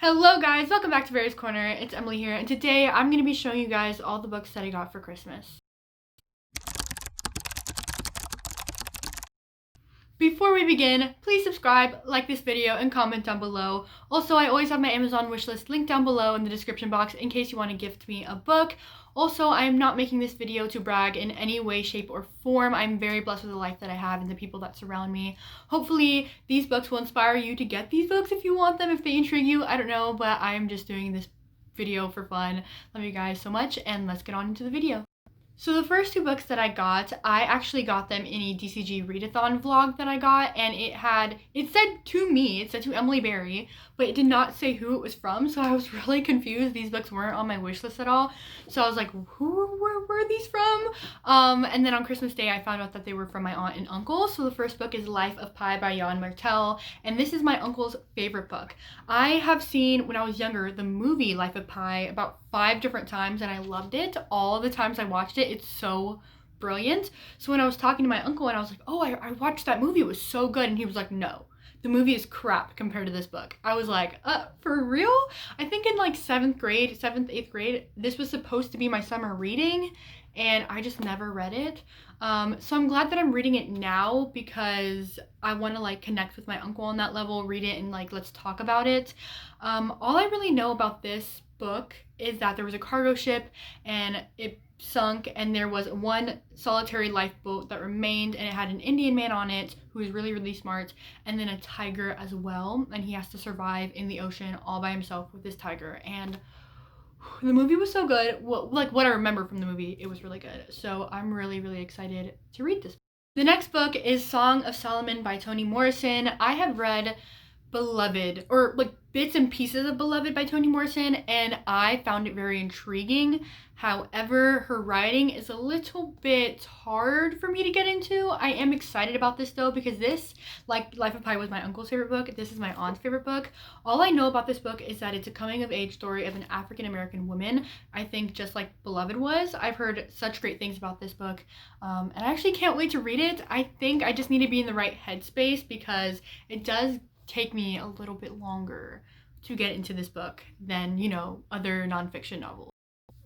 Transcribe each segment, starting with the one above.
Hello guys, welcome back to Various Corner. It's Emily here, and today I'm going to be showing you guys all the books that I got for Christmas. Before we begin, please subscribe, like this video, and comment down below. Also, I always have my Amazon wishlist linked down below in the description box in case you want to gift me a book. Also, I am not making this video to brag in any way, shape, or form. I'm very blessed with the life that I have and the people that surround me. Hopefully, these books will inspire you to get these books if you want them, if they intrigue you. I don't know, but I'm just doing this video for fun. Love you guys so much, and let's get on into the video. So the first two books that I actually got them in a DCG readathon vlog that I got, and it said to Emily Berry, but it did not say who it was from, so I was really confused. These books weren't on my wish list at all, so I was like, where were these from? And then on Christmas Day, I found out that they were from my aunt and uncle. So the first book is Life of Pi by Jan Martel, and this is my uncle's favorite book. I have seen, when I was younger, the movie Life of Pi about 5 different times, and I loved it. All the times I watched it, it's so brilliant. So when I was talking to my uncle and I was like, oh, I watched that movie, it was so good, and he was like, no, the movie is crap compared to this book. I was like, for real? I think in like 7th, 8th grade, this was supposed to be my summer reading, and I just never read it. So I'm glad that I'm reading it now because I want to like connect with my uncle on that level, read it, and like let's talk about it. All I really know about this book is that there was a cargo ship and it sunk, and there was one solitary lifeboat that remained, and it had an Indian man on it who was really, really smart, and then a tiger as well, and he has to survive in the ocean all by himself with this tiger. And the movie was so good. Well, like what I remember from the movie, it was really good. So I'm really, really excited to read this. The next book is Song of Solomon by Toni Morrison. I have read Beloved, or like bits and pieces of Beloved by Toni Morrison, and I found it very intriguing. However, her writing is a little bit hard for me to get into. I am excited about this though, because this, like Life of Pi was my uncle's favorite book, this is my aunt's favorite book. All I know about this book is that it's a coming of age story of an African American woman, I think just like Beloved was. I've heard such great things about this book, and I actually can't wait to read it. I think I just need to be in the right headspace because it does take me a little bit longer to get into this book than, you know, other nonfiction novels.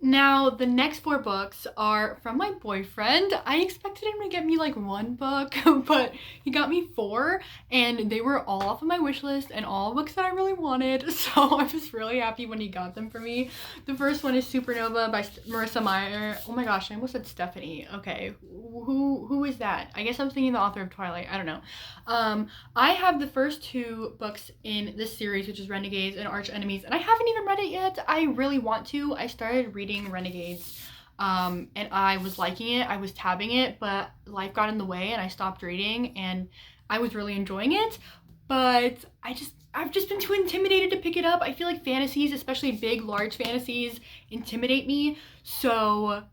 Now, the next 4 books are from my boyfriend. I expected him to get me like 1 book, but he got me 4, and they were all off of my wish list and all books that I really wanted, so I was really happy when he got them for me. The first one is Supernova by Marissa Meyer. Oh my gosh, I almost said Stephanie. Okay, who is that? I guess I was thinking the author of Twilight. I don't know. I have the first 2 books in this series, which is Renegades and Arch Enemies, and I haven't even read it yet. I really want to. I started reading Renegades, and I was liking it. I was tabbing it, but life got in the way and I stopped reading, and I was really enjoying it, but I've just been too intimidated to pick it up. I feel like fantasies, especially big, large fantasies, intimidate me, so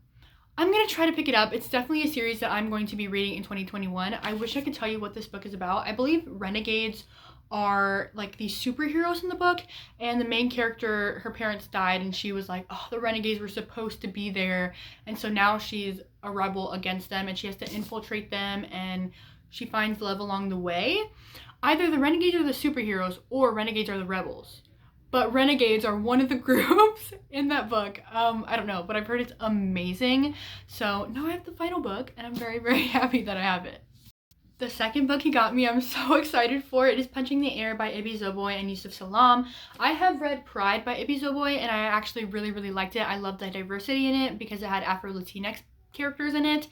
I'm gonna try to pick it up. It's definitely a series that I'm going to be reading in 2021. I wish I could tell you what this book is about. I believe Renegades are like these superheroes in the book, and the main character, her parents died, and she was like, oh, the Renegades were supposed to be there, and so now she's a rebel against them, and she has to infiltrate them, and she finds love along the way. Either the Renegades are the superheroes or Renegades are the rebels, but Renegades are one of the groups in that book. I don't know, but I've heard it's amazing. So now I have the final book, and I'm very, very happy that I have it. The second book he got me, I'm so excited for. It is Punching the Air by Ibi Zoboi and Yusuf Salam. I have read Pride by Ibi Zoboi, and I actually really, really liked it. I loved the diversity in it because it had Afro-Latinx characters in it.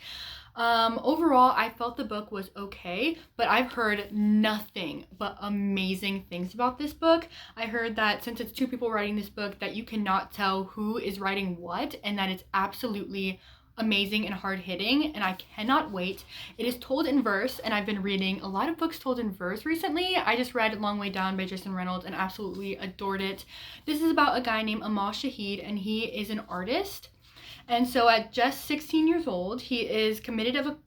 Overall, I felt the book was okay, but I've heard nothing but amazing things about this book. I heard that since it's 2 people writing this book, that you cannot tell who is writing what, and that it's absolutely amazing and hard-hitting, and I cannot wait. It is told in verse, and I've been reading a lot of books told in verse recently. I just read Long Way Down by Jason Reynolds and absolutely adored it. This is about a guy named Amal Shahid, and he is an artist. And so at just 16 years old, he is convicted of a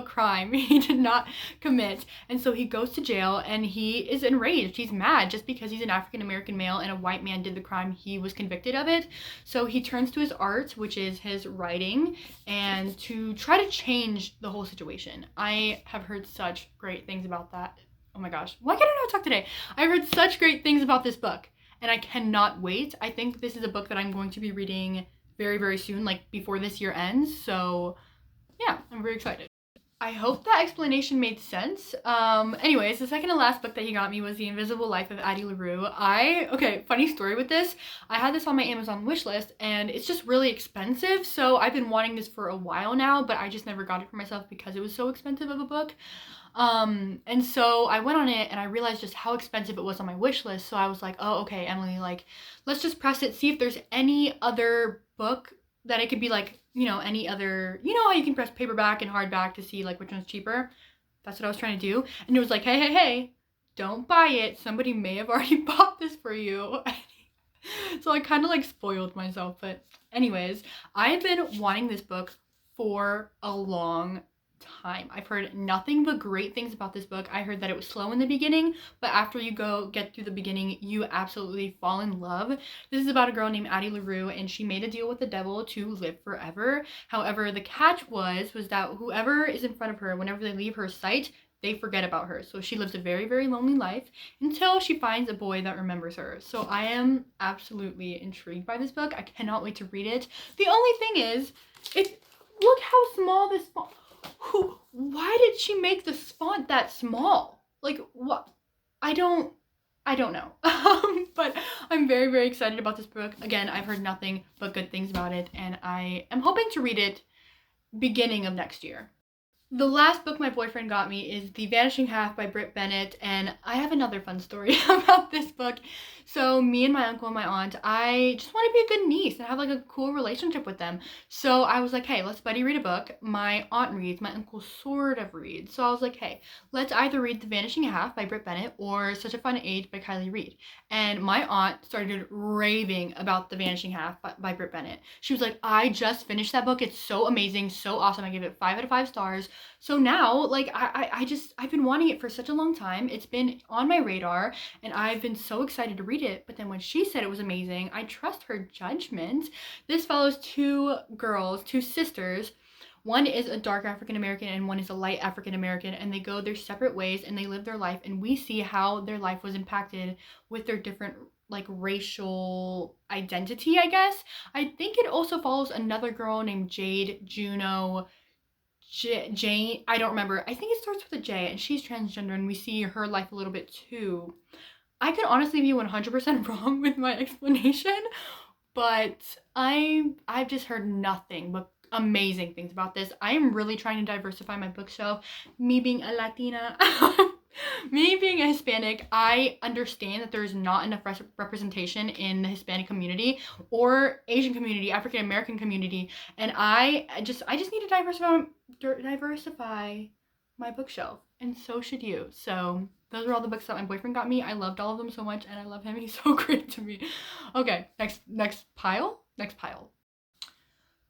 crime he did not commit. And so he goes to jail, and he is enraged. He's mad just because he's an African American male and a white man did the crime. He was convicted of it. So he turns to his art, which is his writing, and to try to change the whole situation. I have heard such great things about that Oh my gosh, why can't I not talk today? I heard such great things about this book and I cannot wait. I think this is a book that I'm going to be reading very, very soon, like before this year ends. So yeah, I'm very excited. I hope that explanation made sense. Anyways, the second and last book that he got me was The Invisible Life of Addie LaRue. Okay, funny story with this. I had this on my Amazon wishlist and it's just really expensive. So I've been wanting this for a while now, but I just never got it for myself because it was so expensive of a book. And so I went on it and I realized just how expensive it was on my wish list. So I was like, oh, okay, Emily, like, let's just press it, see if there's any other book that it could be like, you know, any other, you know how you can press paperback and hardback to see like which one's cheaper? That's what I was trying to do. And it was like, hey, don't buy it. Somebody may have already bought this for you. So I kind of like spoiled myself. But anyways, I've been wanting this book for a long time. I've heard nothing but great things about this book. I heard that it was slow in the beginning, but after you get through the beginning, you absolutely fall in love. This is about a girl named Addie LaRue, and she made a deal with the devil to live forever. However, the catch was that whoever is in front of her, whenever they leave her sight, they forget about her. So she lives a very, very lonely life until she finds a boy that remembers her. So I am absolutely intrigued by this book. I cannot wait to read it. The only thing is, look how small this font. Why did she make the font that small? Like, what? I don't know. But I'm very, very excited about this book. Again, I've heard nothing but good things about it, and I am hoping to read it beginning of next year. The last book my boyfriend got me is The Vanishing Half by Britt Bennett, and I have another fun story about this book. So me and my uncle and my aunt, I just want to be a good niece and have like a cool relationship with them. So I was like, hey, let's buddy read a book. My aunt reads, my uncle sort of reads. So I was like, hey, let's either read The Vanishing Half by Britt Bennett or Such a Fun Age by Kylie Reid. And my aunt started raving about The Vanishing Half by Britt Bennett. She was like, I just finished that book. It's so amazing, so awesome. I gave it 5 out of 5 stars. So now, like, I've been wanting it for such a long time. It's been on my radar, and I've been so excited to read it. But then when she said it was amazing, I trust her judgment. This follows 2 girls, 2 sisters. One is a dark African American and one is a light African American, and they go their separate ways and they live their life, and we see how their life was impacted with their different like racial identity, I guess. I think it also follows another girl named Jade, Juno, Jane, I don't remember. I think it starts with a J, and she's transgender, and we see her life a little bit too. I could honestly be 100% wrong with my explanation, but I've just heard nothing but amazing things about this. I am really trying to diversify my bookshelf. Me being a Latina, me being a Hispanic, I understand that there's not enough representation in the Hispanic community or Asian community, African American community, and I just need to diversify my bookshelf, and so should you. So those are all the books that my boyfriend got me. I loved all of them so much, and I love him. He's so great to me. Okay, next pile.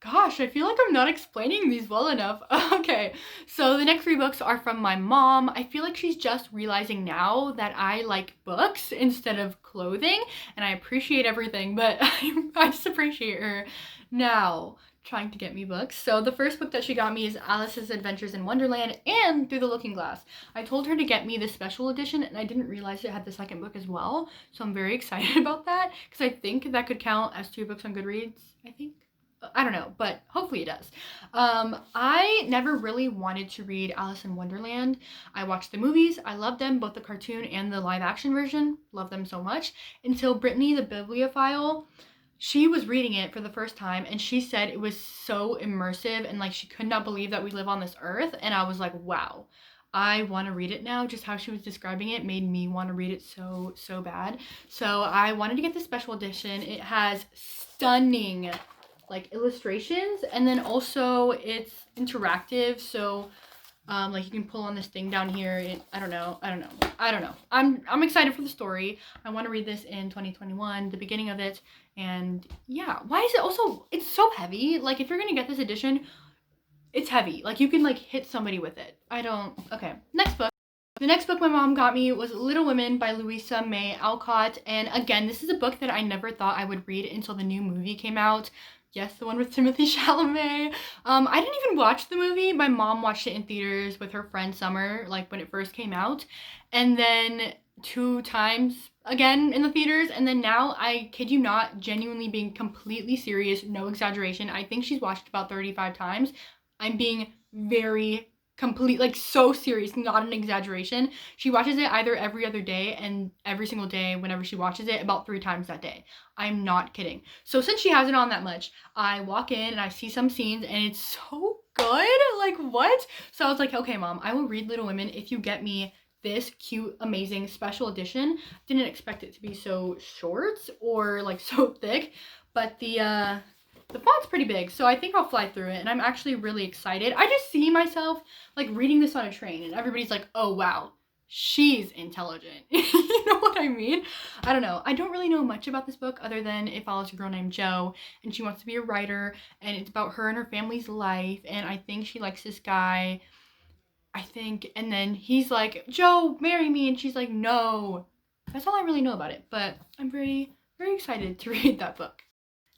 Gosh, I feel like I'm not explaining these well enough. Okay, so the next 3 books are from my mom. I feel like she's just realizing now that I like books instead of clothing, and I appreciate everything, but I just appreciate her now trying to get me books. So the first book that she got me is Alice's Adventures in Wonderland and Through the Looking Glass. I told her to get me the special edition, and I didn't realize it had the second book as well, so I'm very excited about that because I think that could count as 2 books on Goodreads, I think. I don't know, but hopefully it does. I never really wanted to read Alice in Wonderland. I watched the movies. I loved them, both the cartoon and the live action version. Love them so much. Until Brittany, the bibliophile, she was reading it for the first time, and she said it was so immersive and like she could not believe that we live on this earth. And I was like, wow, I want to read it now. Just how she was describing it made me want to read it so bad. So I wanted to get the special edition. It has stunning like illustrations, and then also it's interactive, so like you can pull on this thing down here. I don't know. I'm excited for the story. I want to read this in 2021, the beginning of it. And yeah, why is it also, it's so heavy. Like if you're gonna get this edition, it's heavy. Like you can like hit somebody with it. Okay, next book. The next book my mom got me was Little Women by Louisa May Alcott, and again, this is a book that I never thought I would read until the new movie came out. Yes, the one with Timothy Chalamet. I didn't even watch the movie. My mom watched it in theaters with her friend Summer, like when it first came out. And then 2 times again in the theaters. And then now, I kid you not, genuinely being completely serious, no exaggeration, I think she's watched about 35 times. I'm being very complete, like so serious, not an exaggeration. She watches it either every other day, and every single day whenever she watches it, about 3 times that day. I'm not kidding. So since she has it on that much, I walk in and I see some scenes and it's so good. Like, what? So I was like, okay, Mom, I will read Little Women if you get me this cute, amazing special edition. Didn't expect it to be so short or like so thick, but the font's pretty big, so I think I'll fly through it, and I'm actually really excited. I just see myself like reading this on a train, and everybody's like, oh wow, she's intelligent. You know what I mean? I don't know. I don't really know much about this book other than it follows a girl named Jo, and she wants to be a writer, and it's about her and her family's life, and I think she likes this guy, I think, and then he's like, Jo, marry me, and she's like, no. That's all I really know about it, but I'm very, very excited to read that book.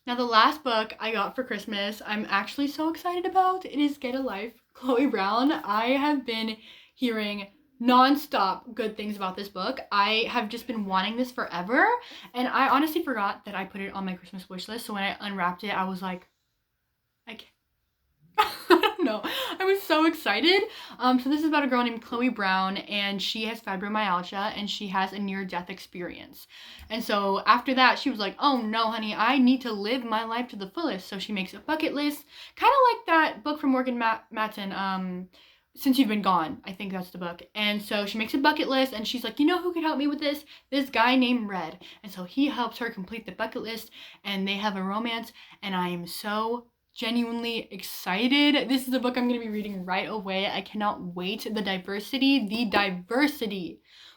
Now, the last book I got for Christmas, I'm actually so excited about. It is Get a Life, Chloe Brown. I have been hearing non-stop good things about this book. I have just been wanting this forever, and I honestly forgot that I put it on my Christmas wish list, so when I unwrapped it, I was like, I can't. I don't know. I was so excited. So this is about a girl named Chloe Brown, and she has fibromyalgia, and she has a near-death experience. And so after that, she was like, oh no, honey, I need to live my life to the fullest. So she makes a bucket list, kind of like that book from Morgan Matson, Since You've Been Gone. I think that's the book. And so she makes a bucket list, and she's like, you know who could help me with this? This guy named Red. And so he helps her complete the bucket list, and they have a romance, and I am so genuinely excited. This is a book I'm going to be reading right away. I cannot wait. The diversity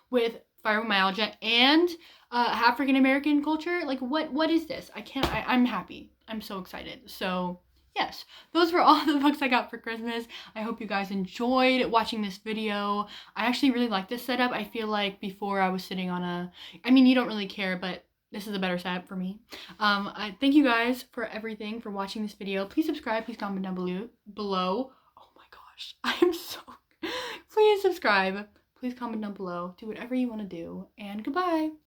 with fibromyalgia and African American culture. Like, what is this? I'm happy. I'm so excited. So yes, those were all the books I got for Christmas. I hope you guys enjoyed watching this video. I actually really like this setup. I feel like before I was sitting on I mean, you don't really care, but this is a better setup for me. I thank you guys for everything, for watching this video. Please subscribe, please comment down below. Oh my gosh, I'm so, please subscribe, please comment down below, do whatever you want to do, and goodbye.